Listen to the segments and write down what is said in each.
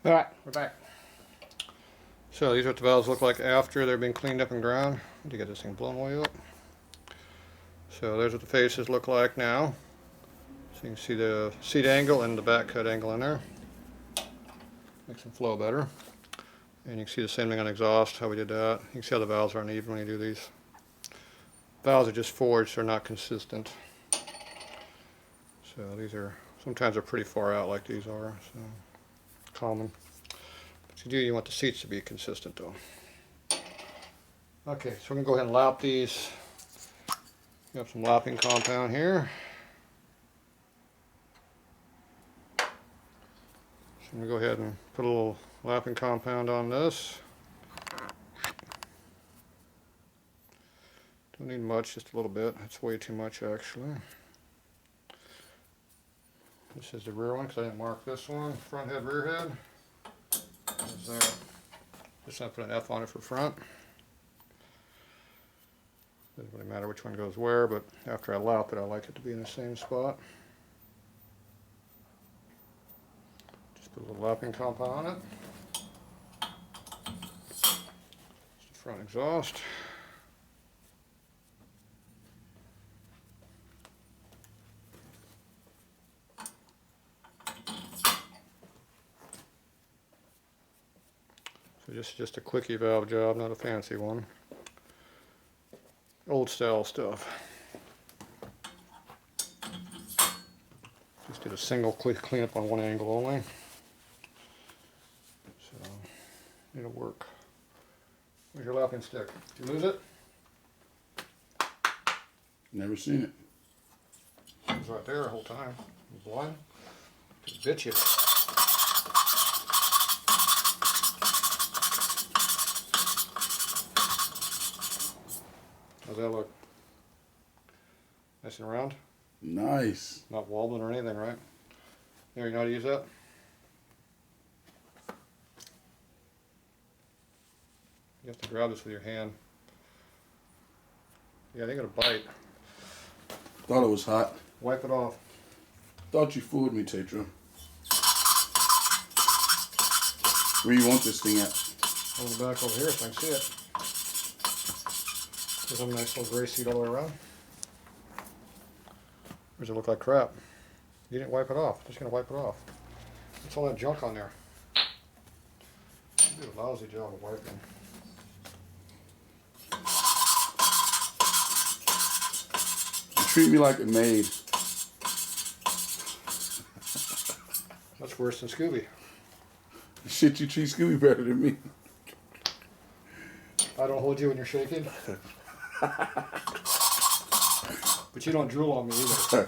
Alright, we're back. So these are what the valves look like after they've been cleaned up and ground. To get this thing blown way up. So there's what the faces look like now. So you can see the seat angle and the back cut angle in there. Makes them flow better. And you can see the same thing on exhaust, how we did that. You can see how the valves are uneven when you do these. Valves are just forged, they're not consistent. So these are, sometimes they're pretty far out like these are, so common. But you want the seats to be consistent though. Okay, so we're going to go ahead and lap these. We have some lapping compound here. So I'm going to go ahead and put a little lapping compound on this. Don't need much, just a little bit. That's way too much actually. This is the rear one because I didn't mark this one. Front head, rear head. There's there. Just going to put an F on it for front. Doesn't really matter which one goes where, but after I lap it, I like it to be in the same spot. Just put a little lapping compound on it. Just the front exhaust. So just a quickie valve job, not a fancy one. Old style stuff. Just did a single quick cleanup on one angle only. So it'll work. Where's your lapping stick? Did you lose it? Never seen it. It was right there the whole time. You blind? Could bit you. How's that look? Nice and round? Nice. Not wobbling or anything, right? There, you know how to use that? You have to grab this with your hand. Yeah, they got a bite. Thought it was hot. Wipe it off. Thought you fooled me, Tatro. Where you want this thing at? On the back over here so I can see it. There's a nice little gray seat all the way around. Or does it look like crap? You didn't wipe it off. Just gonna wipe it off. What's all that junk on there? You do a lousy job of wiping. You treat me like a maid. That's worse than Scooby. Shit, you treat Scooby better than me. I don't hold you when you're shaking. But you don't drool on me either.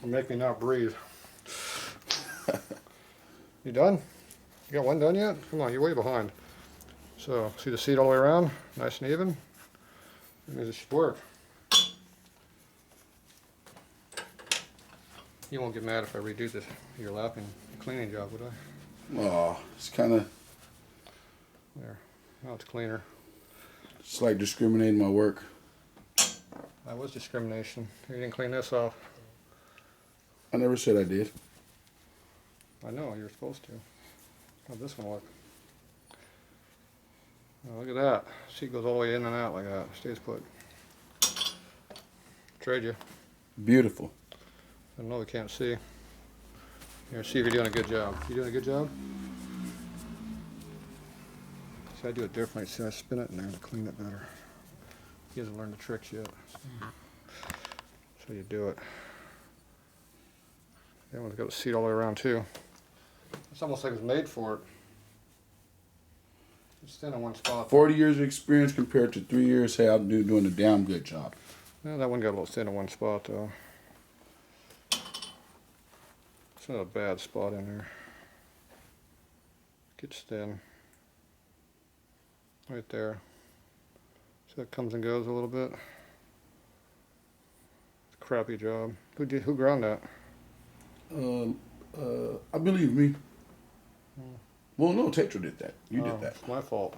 Or make me not breathe. You done? You got one done yet? Come on, you're way behind. So, see the seat all the way around? Nice and even. That means it should work. You won't get mad if I redo this, your lapping cleaning job, would I? Oh, it's kind of... There. Now it's cleaner. It's like discriminating my work. That was discrimination. You didn't clean this off. I never said I did. I know, you're supposed to. How'd this one look? Oh, look at that. Seat goes all the way in and out like that. Stays put. Trade you. Beautiful. I know we can't see. Here, see if you're doing a good job. You doing a good job? See, I do it differently. See, I spin it in there to clean it better. He hasn't learned the tricks yet. So you do it. That one's got a seat all the way around too. It's almost like it was made for it. It's thin in one spot. 40 years of experience compared to 3 years, hey, I'm doing a damn good job. Yeah, that one got a little thin in one spot though. It's not a bad spot in there. Gets thin. Right there. So it comes and goes a little bit. It's a crappy job. Who ground that? I believe me. Well, no, Tatro did that. You did that. It's my fault.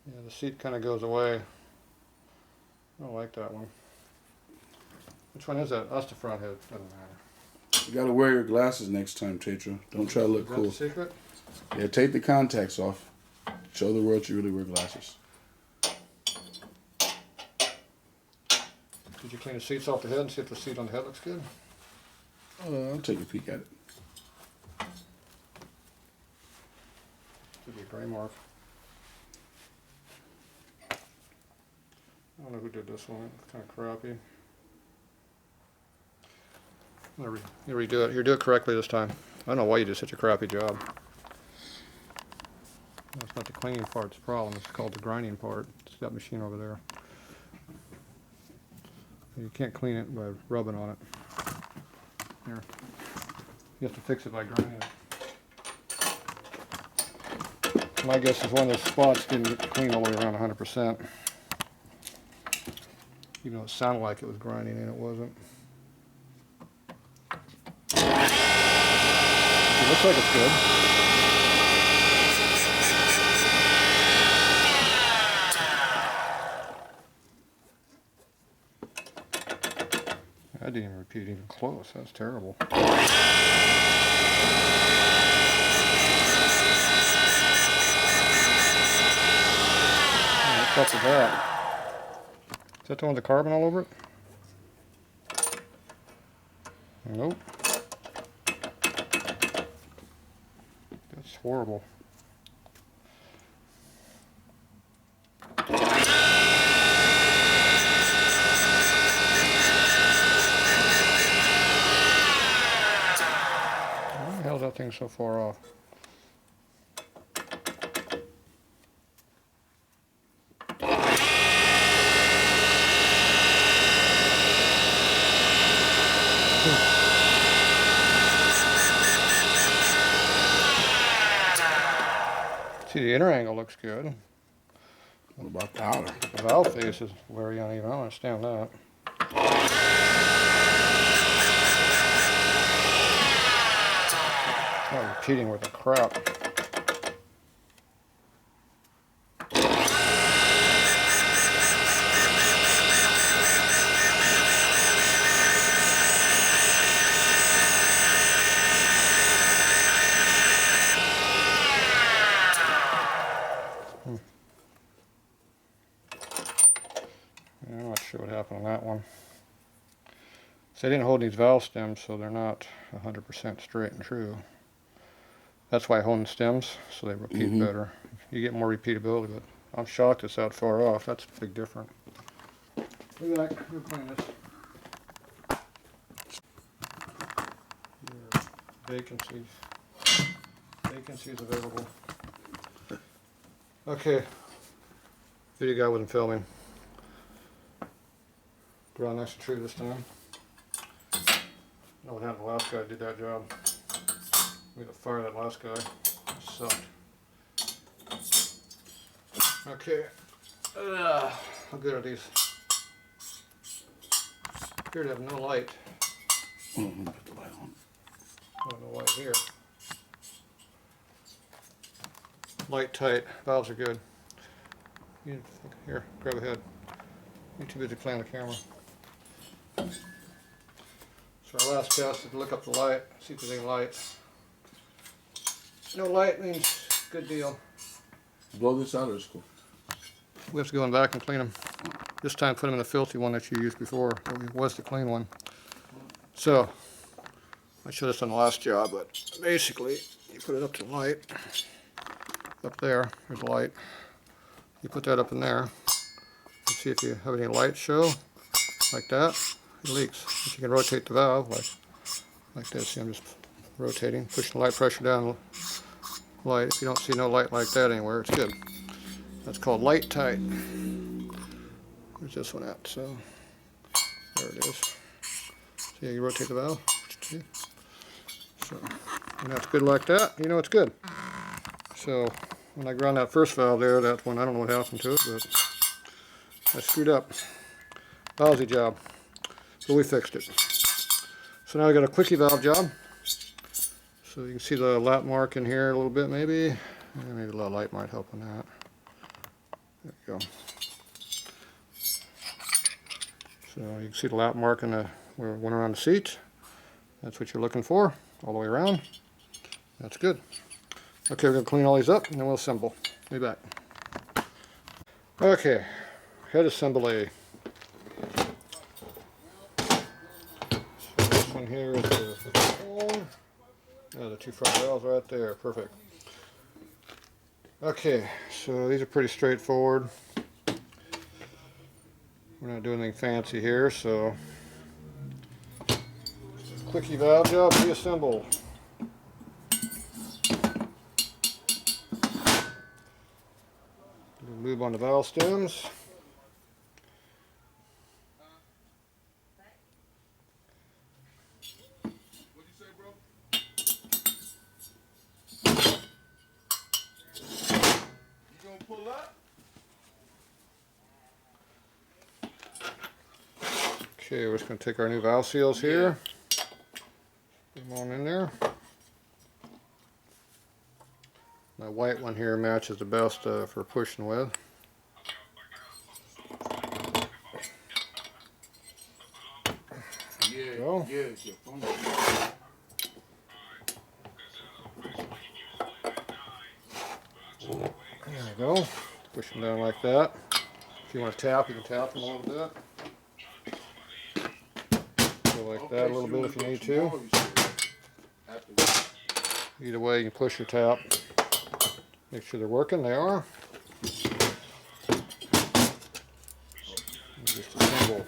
Yeah, the seat kind of goes away. I don't like that one. Which one is that? That's the front head. Doesn't matter. You gotta wear your glasses next time, Tatro. Don't try to look Is that cool. the secret? Yeah, take the contacts off. Show the world you really wear glasses. Did you clean the seats off the head and see if the seat on the head looks good? I'll take a peek at it. Should be a gray mark. I don't know who did this one. It's kind of crappy. You redo it. You do it correctly this time. I don't know why you did such a crappy job. That's not the cleaning part's problem. It's called the grinding part. It's that machine over there. You can't clean it by rubbing on it. Here. You have to fix it by grinding it. My guess is one of the spots didn't get clean all the way around 100%. Even though it sounded like it was grinding and it wasn't. It looks like it's good. I didn't even repeat even close. That's terrible. What's up with that? Is that the one with the carbon all over it? Nope. That's horrible. Why the hell is that thing so far off? See, the inner angle looks good. What about the outer? The valve face is very uneven. I don't understand that. Oh, you're cheating with the crap. Yeah, I'm not sure what happened on that one. So they didn't hold these valve stems, so they're not 100% straight and true. That's why I hold the stems, so they repeat better. You get more repeatability, but I'm shocked it's that far off. That's a big difference. Look at that. We'll clean this. Your vacancies. Vacancies available. Okay. Video guy wasn't filming. Ground nice and true this time. I know what happened. The last guy did that job. We had to fire that last guy. That sucked. Okay. How good are these? Appear to have no light. Let me put the light on. No light here. Light tight. Valves are good. Here, grab a head. You're too busy playing the camera. So our last test is to look up the light, see if there's any light. No light means good deal. Blow this out, or it's cool. We have to go in back and clean them. This time put them in the filthy one that you used before. That was the clean one. So, I showed this on the last job, but basically, you put it up to light. Up there, there's light. You put that up in there. And see if you have any light show. Like that. It leaks. But you can rotate the valve like this. See, I'm just rotating, pushing the light pressure down. Light. If you don't see no light like that anywhere, it's good. That's called light tight. Where's this one at? So there it is. See, you rotate the valve. See? So when that's good like that, you know it's good. So when I ground that first valve there, that one, I don't know what happened to it, but I screwed up. Lousy job. So we fixed it. So now I got a quickie valve job. So you can see the lap mark in here a little bit maybe. Maybe a little light might help on that. There you go. So you can see the lap mark in the one around the seat. That's what you're looking for, all the way around. That's good. Okay, we're going to clean all these up and then we'll assemble. Be back. Okay, head assembly. So this one here is the phone. The two front valves right there. Perfect. Okay, so these are pretty straightforward. We're not doing anything fancy here, so quickie valve job, reassemble. Lube on the valve stems. What'd you say, bro? You gonna pull up? Okay, we're just going to take our new valve seals here. Put them on in there. My white one here matches the best for pushing with. Yeah, Go. yeah, it's your phone. There we go. Push them down like that. If you want to tap, you can tap them a little bit. Go like that a little bit if you need to. Either way, you can push your tap. Make sure they're working. They are. And just assemble.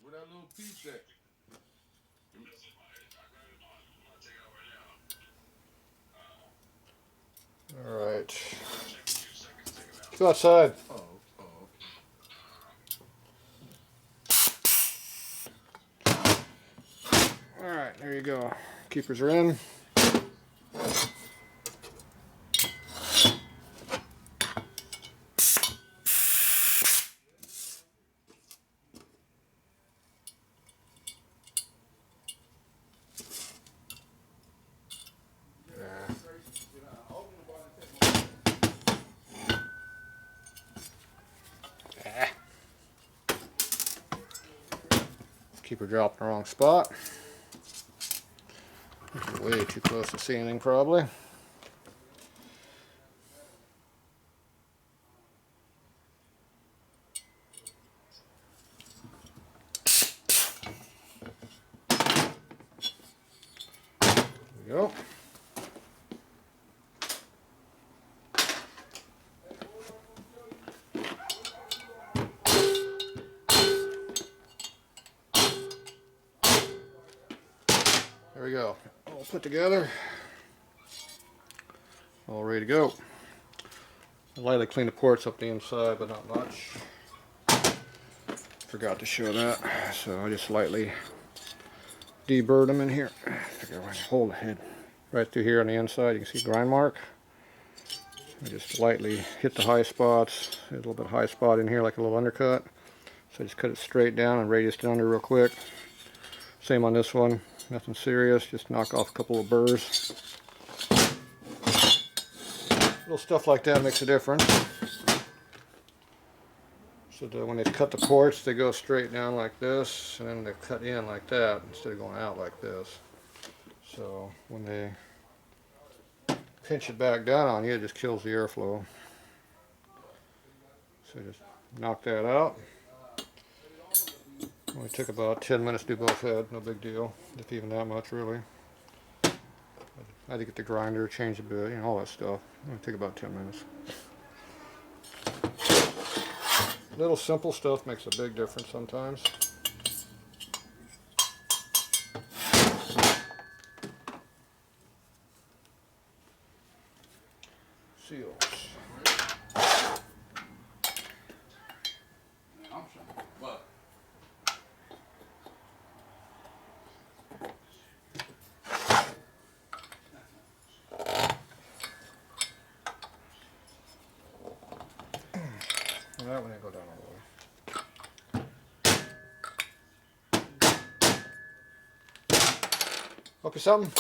Where that little piece at? All right. Let's go outside. Oh. All right, there you go. Keepers are in. Keeper dropped in the wrong spot. Way too close to see anything probably. There we go. There we go. All put together. All ready to go. I lightly clean the ports up the inside, but not much. Forgot to show that, so I just lightly deburred them in here. Figure I can hold the head right through here on the inside. You can see grind mark. I just lightly hit the high spots. There's a little bit of high spot in here, like a little undercut. So I just cut it straight down and radius it under real quick. Same on this one. Nothing serious. Just knock off a couple of burrs. Little stuff like that makes a difference. So that when they cut the ports, they go straight down like this, and then they cut in like that instead of going out like this. So when they pinch it back down on you, it just kills the airflow. So just knock that out. Only took about 10 minutes to do both heads, no big deal, if even that much really. I had to get the grinder, change the bit, all that stuff. It only took about 10 minutes. Little simple stuff makes a big difference sometimes. Seals. What? And that one didn't go down all the way. Hope you something?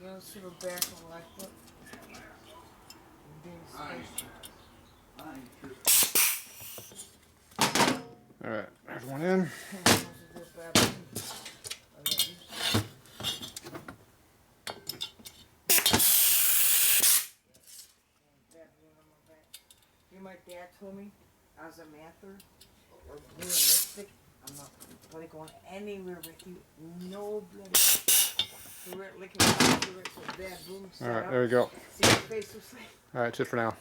You know, see the back of my foot. Being special. Alright, there's one in. My dad told me I was a mather or realistic. I'm not really going anywhere with you. No bloody cigarette licking cigarettes with bad boom set Alright, up. there we go. See your face was like. Alright, that's it for now.